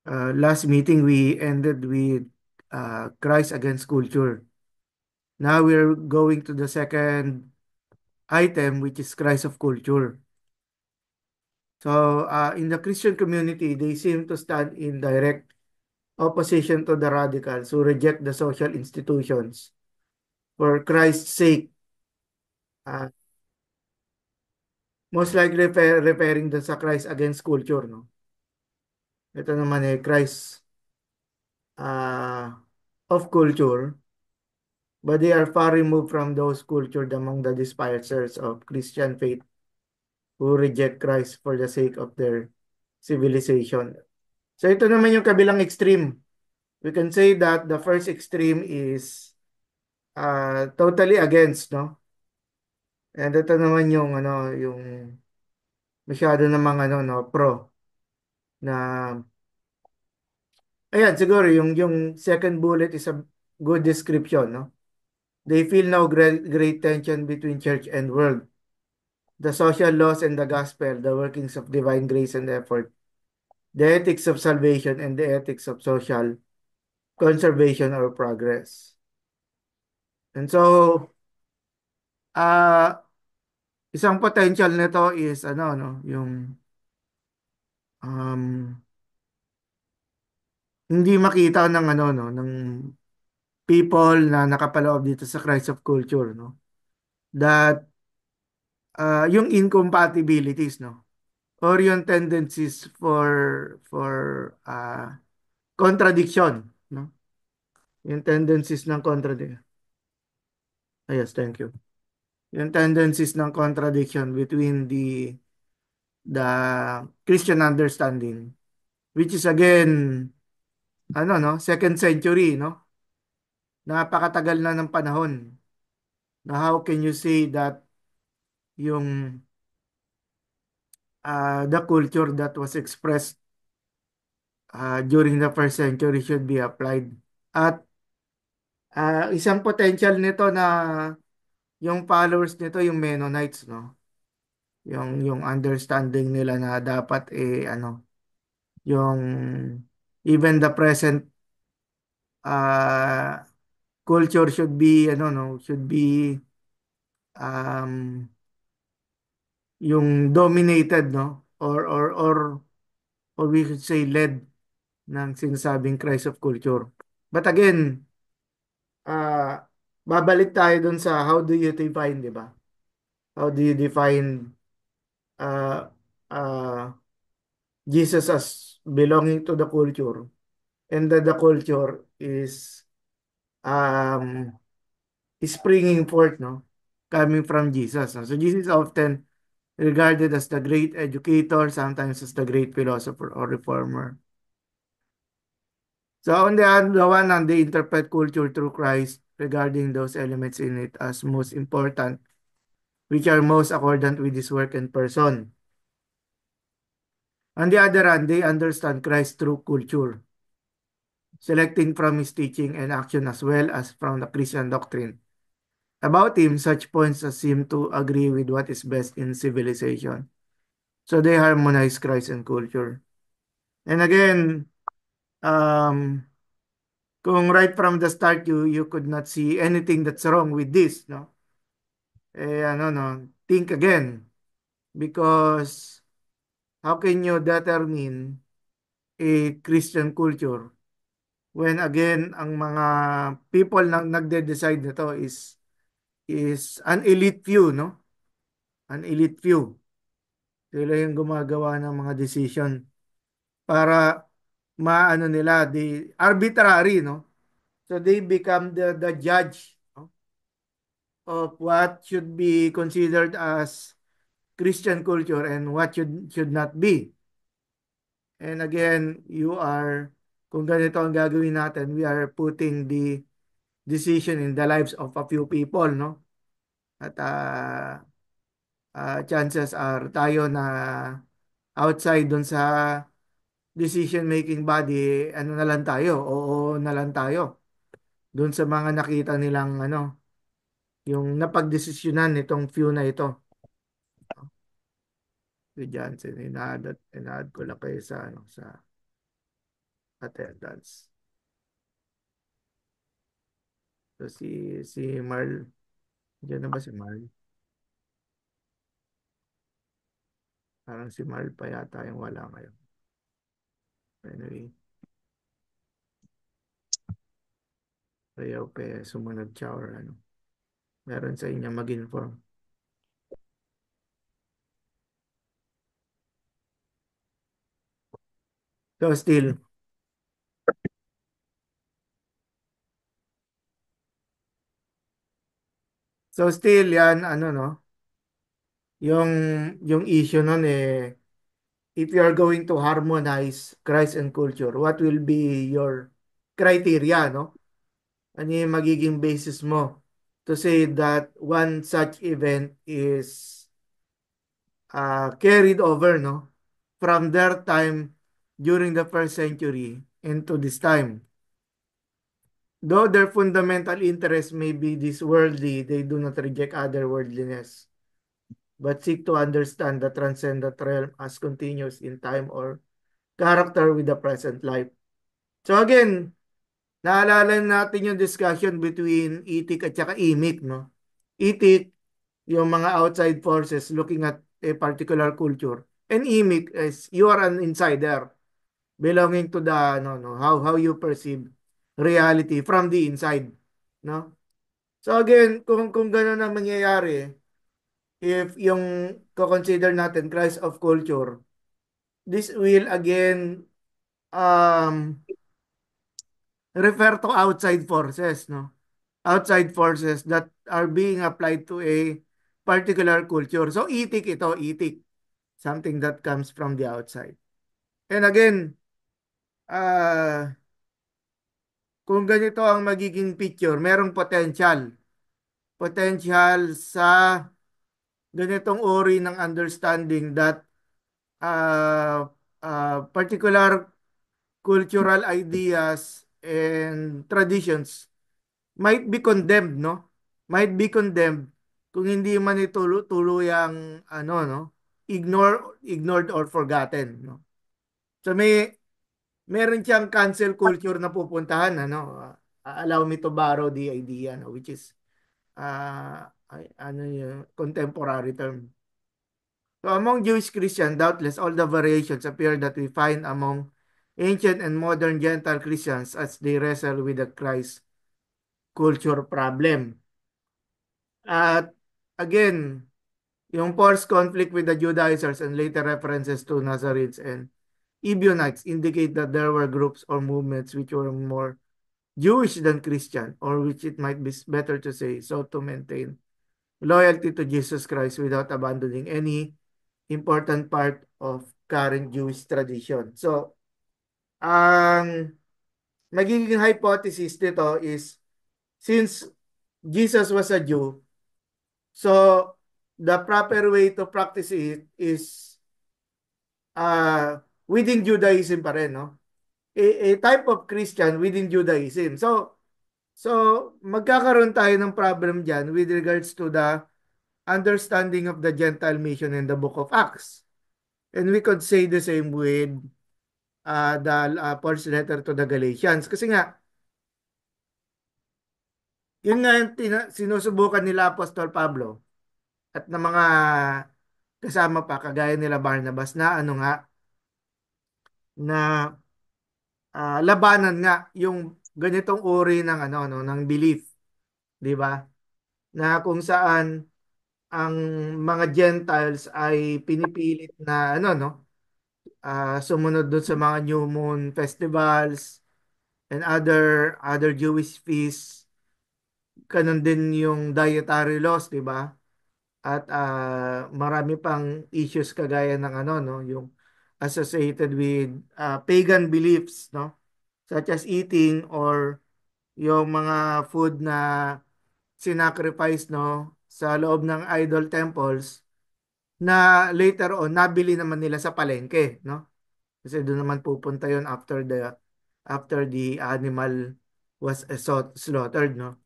Last meeting we ended with Christ against culture. Now we're going to the second item, which is Christ of culture. So in the Christian community, they seem to stand in direct opposition to the radicals who reject the social institutions for Christ's sake. Uh, Most likely referring dun sa Christ against culture, no? Ito naman Christ uh, of culture, but they are far removed from those cultured among the despisers of Christian faith who reject Christ for the sake of their civilization. So ito naman yung kabilang extreme. We can say that the first extreme is totally against, no? And ito naman yung yung masyado namang no, pro na ayan siguro yung second bullet is a good description, no? They feel no great tension between church and world. The social laws and the gospel, the workings of divine grace and effort, the ethics of salvation and the ethics of social conservation or progress. And so, isang potential nito is no, yung um, hindi makita ng no, ng people na nakapaloob dito sa Christ of Culture, no, that yung incompatibilities, no, or yung tendencies for contradiction, no, yung tendencies ng contradiction. Yes, thank you. Yung tendencies ng contradiction between the Christian understanding, which is again no, second century, no? Napakatagal na ng panahon. Na how can you say that yung the culture that was expressed during the first century should be applied. At isang potential nito na yung followers nito yung Mennonites, no? Yung understanding nila na dapat yung even the present uh, culture should be no, should be um yung dominated, no, or we should say led ng sinasabing Christ of culture. But again, babalik tayo dun sa how do you define, di ba? How do you define uh, uh, Jesus as belonging to the culture, and that the culture um, is springing forth, no, coming from Jesus, no? So Jesus is often regarded as the great educator, sometimes as the great philosopher or reformer. So on the one hand, they interpret culture through Christ regarding those elements in it as most important, which are most accordant with his work and person. On the other hand, they understand Christ through culture, selecting from his teaching and action as well as from the Christian doctrine. About him, such points as seem to agree with what is best in civilization. So they harmonize Christ and culture. And again, um, kung right from the start you could not see anything that's wrong with this, no? No, think again, because how can you determine a Christian culture when again ang mga people na nagde-decide nito is an elite few, no? An elite few. Sila yung gumagawa ng mga decision para maano nila, the arbitrary, no? So they become the judge, no, of what should be considered as Christian culture and what should not be. And again, kung ganito ang gagawin natin, we are putting the decision in the lives of a few people, no? At chances are tayo na outside dun sa decision making body, ano na lang tayo, oo na lang tayo. Dun sa mga nakita nilang yung napagdesisyonan nitong few na ito. Si Johnson, inaad ko lang kayo sa attendance. So si Marl, diyan na ba si Marl? Parang si Marl pa yata yung wala ngayon. Anyway, Rayaw pe sumunod siya or ano. Meron sa inyo mag-inform. So still yan ano no, yung yung issue nun eh, if you are going to harmonize Christ and culture, what will be your criteria, no? Ano yung magiging basis mo to say that one such event is carried over, no? From their time during the first century into this time. Though their fundamental interest may be this worldly, they do not reject other worldliness, but seek to understand the transcendent realm as continuous in time or character with the present life. So again, naalala natin yung discussion between itik at saka imik, no? Itik, yung mga outside forces looking at a particular culture. And imik is you are an insider belonging to the no how you perceive reality from the inside, no? So again, kung gano'n ang mangyayari, if yung ko-consider natin crisis of culture, this will again um refer to outside forces, no? Outside forces that are being applied to a particular culture. So itik ito, itik. Something that comes from the outside. And again, uh, kung ganito ang magiging picture, merong potential. Potential sa ganitong uri ng understanding that particular cultural ideas and traditions might be condemned, no? Might be condemned kung hindi man ito tuluyang ano, no? Ignored or forgotten, no? So meron siyang cancel culture na pupuntahan, ano? Allow me to borrow the idea, no? Which is ano yung contemporary term. So among Jewish Christians, doubtless all the variations appear that we find among ancient and modern Gentile Christians as they wrestle with the Christ culture problem. At again, yung forced conflict with the Judaizers and later references to Nazarenes and Ebionites indicate that there were groups or movements which were more Jewish than Christian, or which it might be better to say, so to maintain loyalty to Jesus Christ without abandoning any important part of current Jewish tradition. So, ang magiging hypothesis nito is, since Jesus was a Jew, so the proper way to practice it is within Judaism pa rin, no? A type of Christian within Judaism. So magkakaroon tayo ng problem dyan with regards to the understanding of the Gentile mission in the book of Acts. And we could say the same with the Paul's letter to the Galatians. Kasi nga, yun nga yung sinusubukan nila Apostol Pablo at ng mga kasama pa, kagaya nila Barnabas, na ano nga, na labanan nga yung ganitong uri ng ano no ng belief, 'di ba? Na kung saan ang mga Gentiles ay pinipilit na ano no, sumunod doon sa mga new moon festivals and other Jewish feasts. Kanon din yung dietary laws, 'di ba? At marami pang issues kagaya ng ano no, yung associated with pagan beliefs, no? Such as eating or yung mga food na sinacrifice, no, sa loob ng idol temples na later on nabili naman nila sa palengke, no? Kasi doon naman pupunta yon after the animal was slaughtered, no?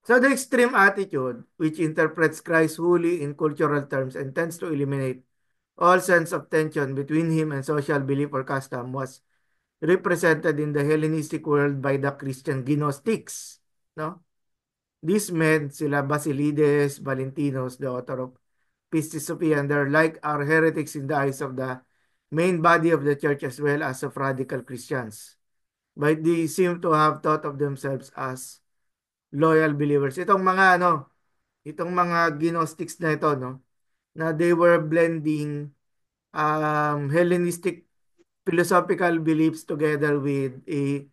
So the extreme attitude, which interprets Christ wholly in cultural terms and tends to eliminate all sense of tension between him and social belief or custom, was represented in the Hellenistic world by the Christian Gnostics. No? These men, sila Basilides, Valentinos, the author of Pistis Sophia, and their like are heretics in the eyes of the main body of the church as well as of radical Christians. But they seem to have thought of themselves as loyal believers. Itong mga Gnostics na ito, no, na they were blending Hellenistic philosophical beliefs together with a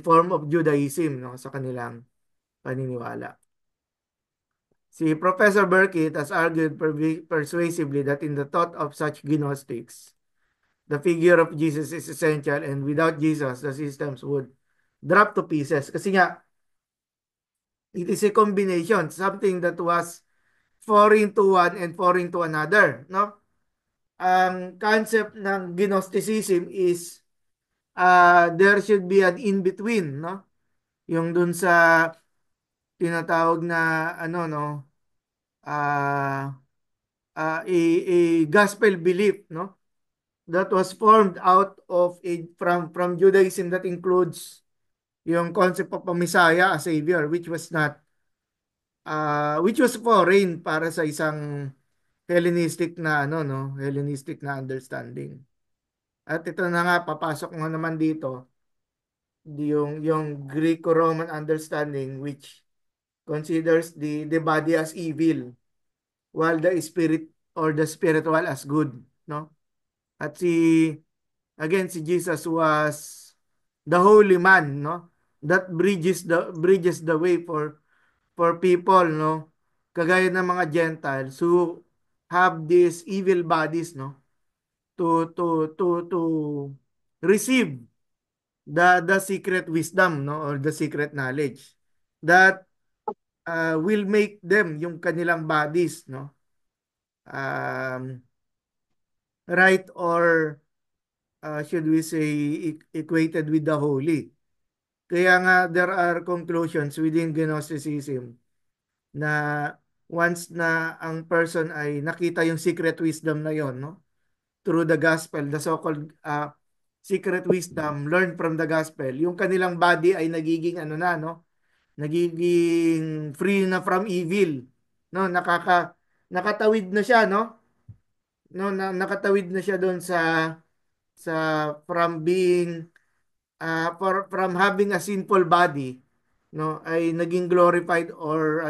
form of Judaism, no, sa kanilang paniniwala. Si Professor Burkitt has argued persuasively that in the thought of such Gnostics, the figure of Jesus is essential, and without Jesus, the systems would drop to pieces. Kasi nga, it is a combination, something that was foreign to one and foreign to another. No? Ang concept ng Gnosticism is there should be an in-between. No? Yung dun sa tinatawag na uh, a gospel belief, no, that was formed out of from Judaism, that includes yung concept of a Messiah, a Savior, which was foreign para sa isang Hellenistic na Hellenistic na understanding. At ito na nga, papasok nga naman dito yung Greco-Roman understanding, which considers the body as evil while the spirit or the spiritual as good, no? At si Jesus was the holy man, no? That bridges the way for people, no? Kagaya ng mga Gentiles who have these evil bodies, no? To receive the secret wisdom, no, or the secret knowledge that will make them yung kanilang bodies, no, right, or should we say equated with the holy. Kaya nga there are conclusions within Gnosticism na once na ang person ay nakita yung secret wisdom na yon, no, through the gospel, the so-called secret wisdom learned from the gospel, yung kanilang body ay nagiging nagiging free na from evil, no, nakatawid na siya, no, nakatawid na siya doon sa from being from having a sinful body, no, ay naging glorified, or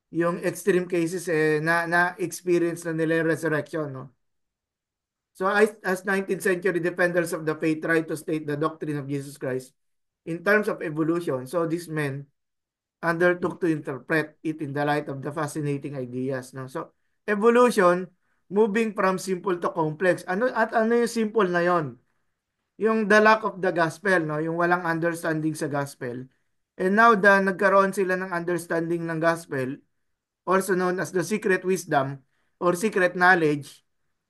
yung extreme cases na experience na nila yung resurrection, no. So as 19th century defenders of the faith try to state the doctrine of Jesus Christ in terms of evolution, so these men undertook to interpret it in the light of the fascinating ideas, no. So evolution, moving from simple to complex. Ano yung simple na yon? Yung the lack of the gospel, no, yung walang understanding sa gospel. And now nagkaroon sila ng understanding ng gospel, also known as the secret wisdom or secret knowledge,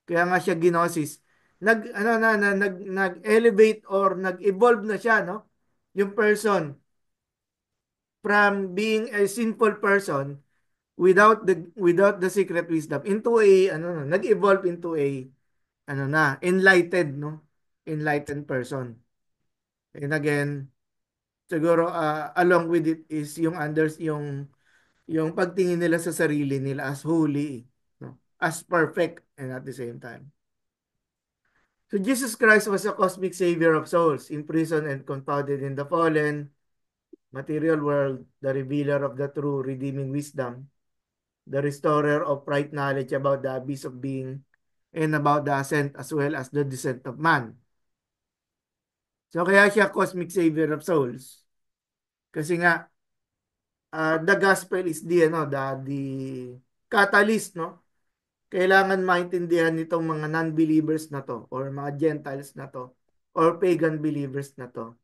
kaya nga siya gnosis. Nag-elevate or nag-evolve na siya, no? Yung person from being a sinful person without the secret wisdom into nag-evolve into a enlightened, no? Enlightened person. And again, siguro along with it is yung pagtingin nila sa sarili nila as holy, no? As perfect, and at the same time. So Jesus Christ was a cosmic savior of souls, imprisoned and confounded in the fallen material world, the revealer of the true redeeming wisdom, the restorer of right knowledge about the abyss of being and about the ascent as well as the descent of man. So kaya siya cosmic savior of souls. Kasi nga the gospel is the catalyst, no? Kailangan maintindihan nitong mga non-believers na to, or mga Gentiles na to, or pagan believers na to,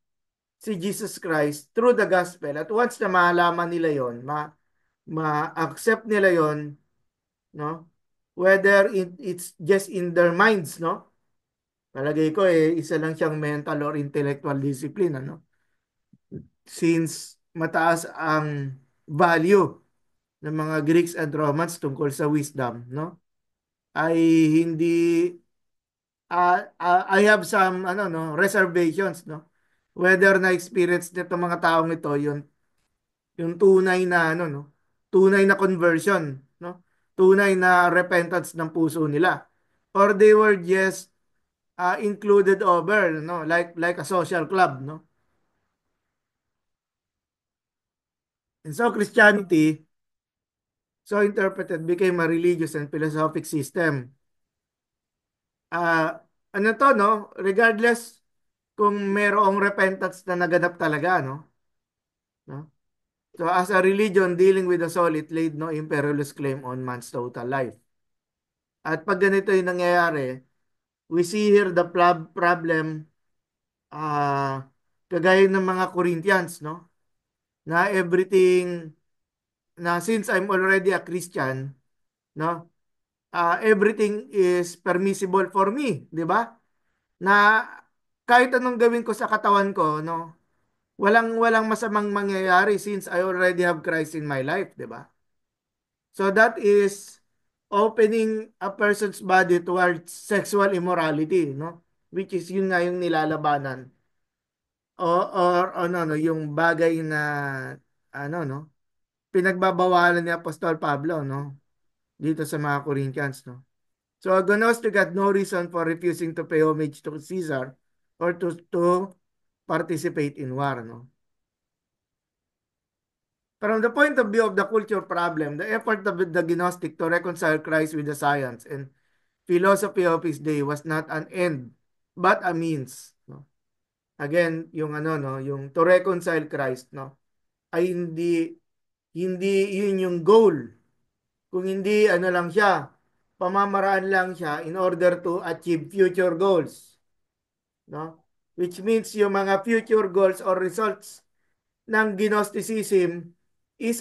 si Jesus Christ through the gospel. At once na malaman nila yon, ma-accept nila yon, no? Whether it's just in their minds, no? Palagay ko isa lang siyang mental or intellectual discipline, ano? Since mataas ang value ng mga Greeks and Romans tungkol sa wisdom, no? Ay hindi I have some ano no reservations no whether na experience nito mga taong ito yung tunay na ano no tunay na conversion no tunay na repentance ng puso nila or they were just included over no like a social club no. And so Christianity, so interpreted, became a religious and philosophic system. Ano to, no? Regardless kung merong repentance na naganap talaga, no? No? So as a religion dealing with the soul, it laid no imperious claim on man's total life. At pag ganito yung nangyayari, we see here the problem uh, kagaya ng mga Corinthians, no? Na everything, na since I'm already a Christian, no? Everything is permissible for me, di ba? Na kahit anong gawin ko sa katawan ko, no, walang masamang mangyayari since I already have Christ in my life, di ba? So that is opening a person's body towards sexual immorality, no? Which is yun nga yung nilalabanan. Or ano no, yung bagay na ano no, pinagbabawalan ni Apostol Pablo, no? Dito sa mga Corinthians, no? So agnostic had no reason for refusing to pay homage to Caesar or to participate in war. No? From the point of view of the culture problem, the effort of the Gnostic to reconcile Christ with the science and philosophy of his day was not an end, but a means. No? Again, yung ano no, yung to reconcile Christ, no, ay hindi yun yung goal. Kung hindi ano lang siya, pamamaraan lang siya in order to achieve future goals. No? Which means yung mga future goals or results ng Gnosticism is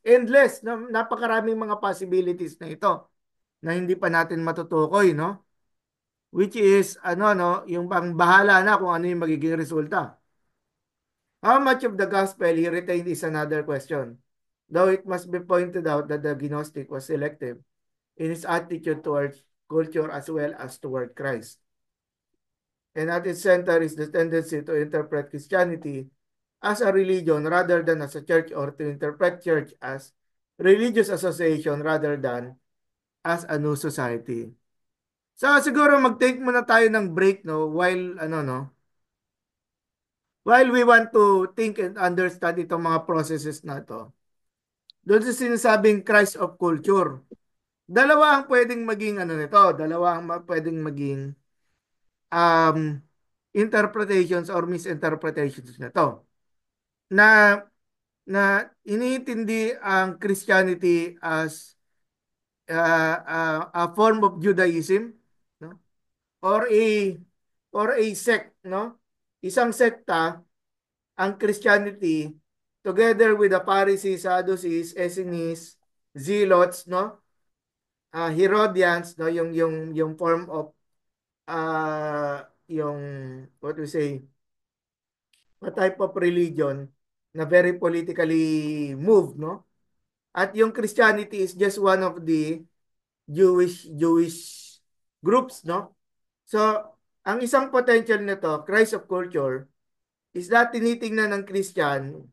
endless. No? Napakaraming mga possibilities na ito na hindi pa natin matutukoy, no? Which is ano no, yung pang bahala na kung ano yung magiging resulta. How much of the gospel he retained is another question. Though it must be pointed out that the Gnostic was selective in his attitude towards culture as well as toward Christ. And at its center is the tendency to interpret Christianity as a religion rather than as a church, or to interpret church as religious association rather than as a new society. So siguro mag-take muna tayo ng break no while ano no while we want to think and understand itong mga processes na to. Doon sa sinasabing Christ of culture. Dalawa ang pwedeng maging ano nito, dalawa ang pwedeng maging um interpretations or misinterpretations nito. Na iniintindi ang Christianity as a form of Judaism, no? Or a sect, no? Isang sekta ang Christianity together with the Pharisees, Sadducees, Essenes, Zealots, no? Herodians, no? Yung form of yung what we say, a type of religion na very politically moved, no? At yung Christianity is just one of the Jewish groups, no? So, ang isang potential nito, Christ of culture, is that tinitingnan ng Christian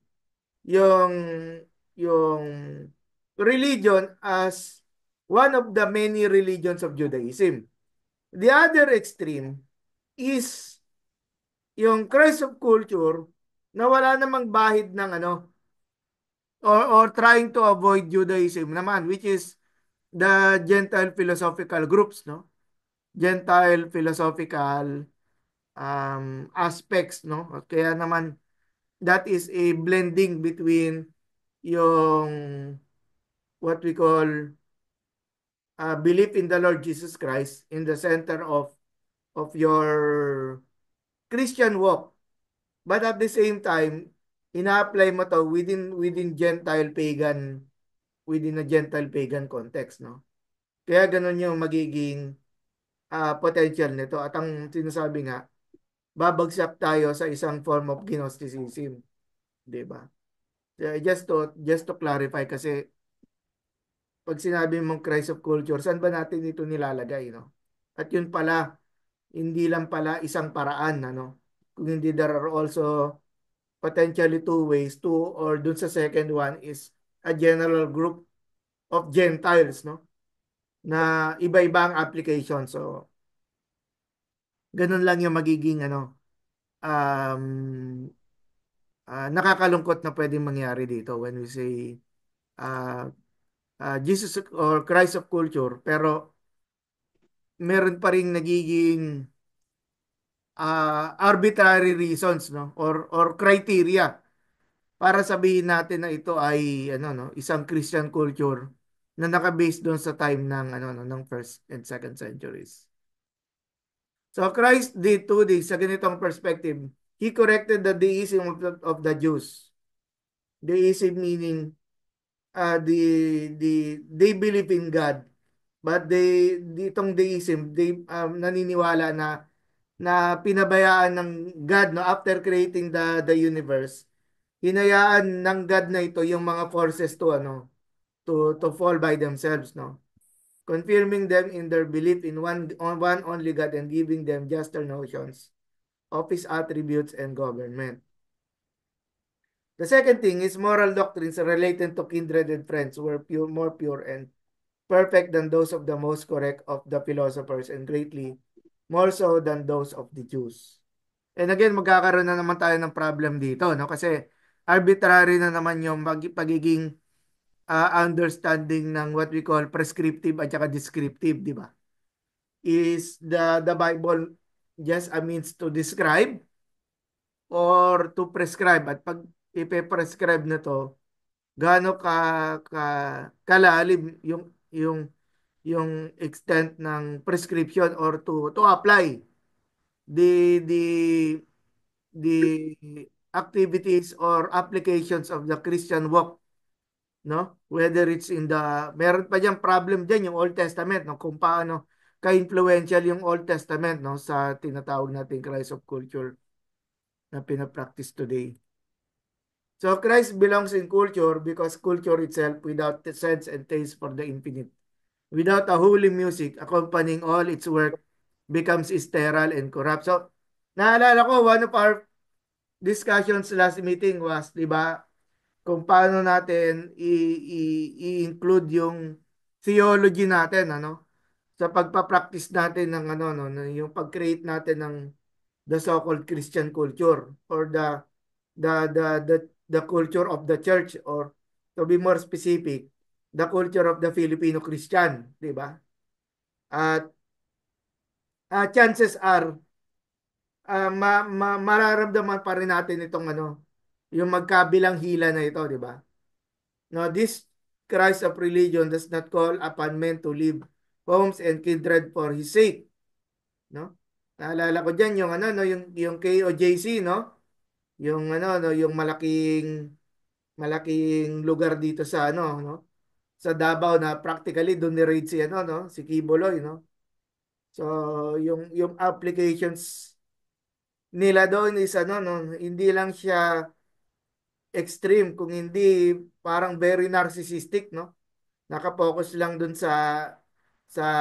yung yung religion as one of the many religions of Judaism. The other extreme is yung Christ of culture na wala namang bahid ng ano or trying to avoid Judaism naman, which is the Gentile philosophical groups, no? Gentile philosophical aspects, no? Kaya naman that is a blending between yung what we call belief in the Lord Jesus Christ in the center of your Christian walk, but at the same time ina-apply mo to within Gentile pagan, within a Gentile pagan context, no? Kaya ganun yung magiging potential nito. At ang sinasabi nga, babagsak tayo sa isang form of Gnosticism, 'di ba? Just to clarify kasi pag sinabi mong Christ of culture, saan ba natin ito nilalagay, no? At yun pala, hindi lang pala isang paraan, ano? Kung hindi, there are also potentially two ways. Two, or dun sa second one is a general group of Gentiles, no? Na iba-iba ang application. So, ganun lang yung magiging ano, um, nakakalungkot na pwedeng mangyari dito when we say uh, Jesus or Christ of culture, pero meron pa ring nagiging arbitrary reasons, no, or criteria para sabihin natin na ito ay ano, no, isang Christian culture na naka-base doon sa time ng ano, no, ng first and second centuries. So Christ did two things sa ganitong perspective. He corrected the deism of the Jews. Deism meaning they believe in God, but ditong deism, naniniwala na pinabayaan ng God, no, after creating the universe, hinayaan ng God na ito yung mga forces to ano, to fall by themselves, no, confirming them in their belief in one only God and giving them juster notions of his attributes and government. The second thing is moral doctrines related to kindred and friends were more pure and perfect than those of the most correct of the philosophers and greatly more so than those of the Jews. And again, magkakaroon na naman tayo ng problem dito, no? Kasi arbitrary na naman yung pagiging understanding ng what we call prescriptive at saka descriptive, di ba? Is the Bible just a means to describe or to prescribe? At pag ipe-prescribe na to, gaano ka kalalim yung extent ng prescription or to apply the the activities or applications of the Christian walk, no? Whether it's in meron pa diyang problem diyan yung Old Testament, no? Kung paano ka-influential yung Old Testament, no, sa tinatawag nating Christ of culture na pinapractice today. So Christ belongs in culture because culture itself without the sense and taste for the infinite, without a holy music accompanying all its work, becomes sterile and corrupt. So naalala ko, one of our discussions last meeting was, di ba, kung paano natin i-include yung theology natin, ano, sa pagpa-practice natin ng ano, no, yung pag-create natin ng the so-called Christian culture or the the the the culture of the church, or to be more specific, the culture of the Filipino Christian, di ba? At chances are mararamdaman pa rin natin itong ano, yung magkabilang hila na ito, di ba? Now, this Christ of religion does not call upon men to leave homes and kindred for his sake, no? Naalala ko diyan yung ano, no, yung KOJC, no? Yung ano, no, yung malaking lugar dito sa ano, no? Sa Davao na practically doon ni raid si ano, no? Si Kiboloy, no? So, yung applications nila doon is ano, no, hindi lang siya extreme, kung hindi parang very narcissistic, no? Nakapokus lang doon sa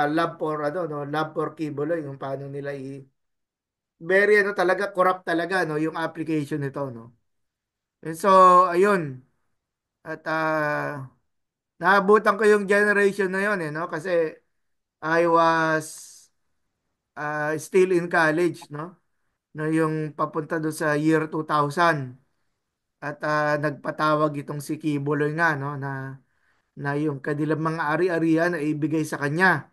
love for ano, no, love for Kiboloy, yung paano nila very ano talaga, corrupt talaga, no, yung application nito, no. And so ayun, at naabutan ko yung generation na yun, no, kasi I was still in college, no, no, yung papunta doon sa year 2000. At nagpatawag itong si Kiboloy nga, no, na yung kanilang mga ari-arian na ibigay sa kanya.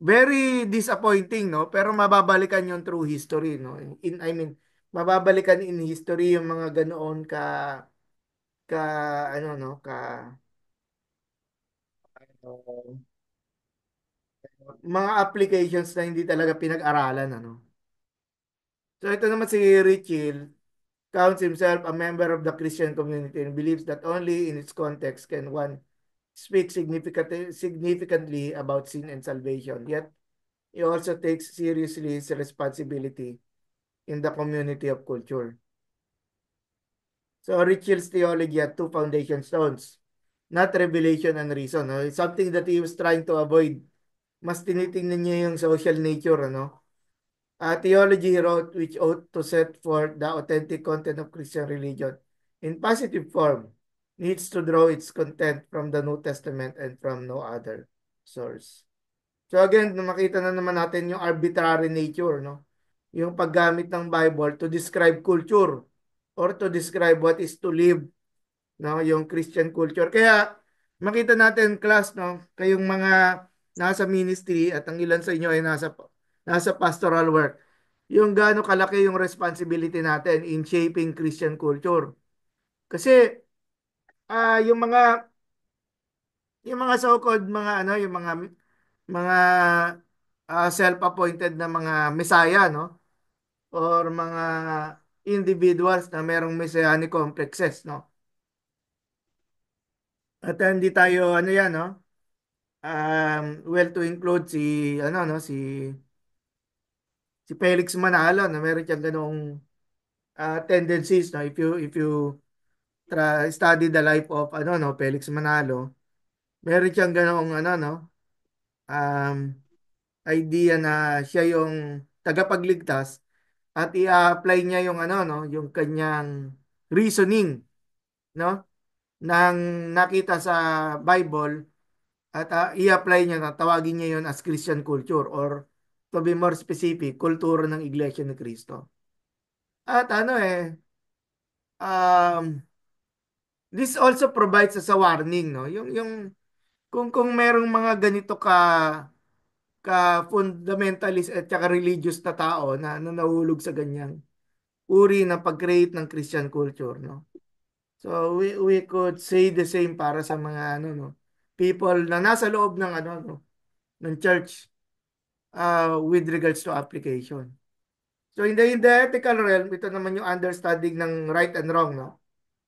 Very disappointing, no, pero mababalikan yung true history, no. I mean, mababalikan in history yung mga ganoon ka ano, no, uh, mga applications na hindi talaga pinag-aralan, ano. So ito naman si Richel counts himself a member of the Christian community and believes that only in its context can one speak significantly about sin and salvation. Yet he also takes seriously his responsibility in the community of culture. So Richel's theology had two foundation stones, not revelation and reason. No? It's something that he was trying to avoid mas tinitingnan niya yung social nature, ano? Theology he wrote which ought to set forth the authentic content of Christian religion in positive form needs to draw its content from the New Testament and from no other source. So again, makita na naman natin yung arbitrary nature, no? Yung paggamit ng Bible to describe culture or to describe what is to live, no? Yung Christian culture. Kaya makita natin class, no? Kayong mga nasa ministry at ang ilan sa inyo ay nasa pastoral work. Yung gaano kalaki yung responsibility natin in shaping Christian culture. Kasi yung mga so-called mga ano, yung mga self-appointed na mga messiah, no? Or mga individuals na merong messianic complexes, no? At hindi tayo ano yan, no? Well, to include si Felix Manalo na meron siyang ganong tendencies, no? If you study the life of Felix Manalo, meron siyang ganong um, idea na siya yung tagapagligtas at i-apply niya yung yung kanyang reasoning, no? Nang nakita sa Bible at i-apply niya na tawagin niya yon as Christian culture or to be more specific, kultura ng Iglesia ni Cristo. At um, this also provides us a warning, no? Yung kung merong mga ganito ka fundamentalist at saka religious na tao na nahulog sa ganyang uri ng pag-create ng Christian culture, no? So we could say the same para sa mga no, people na nasa loob ng no, ng church with regards to application. So in the ethical realm, ito naman yung understanding ng right and wrong, no?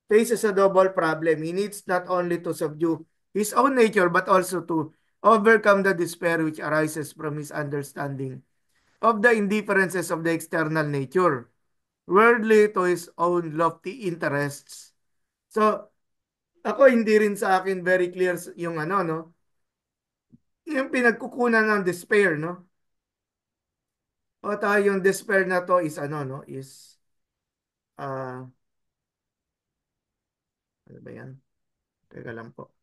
Faces a double problem. He needs not only to subdue his own nature but also to overcome the despair which arises from his understanding of the indifferences of the external nature, worldly to his own lofty interests. So, ako hindi rin sa akin very clear yung no, yung pinagkukunan ng despair, no? O tayo yung despair na to is no, is ano ba yan? Teka lang po.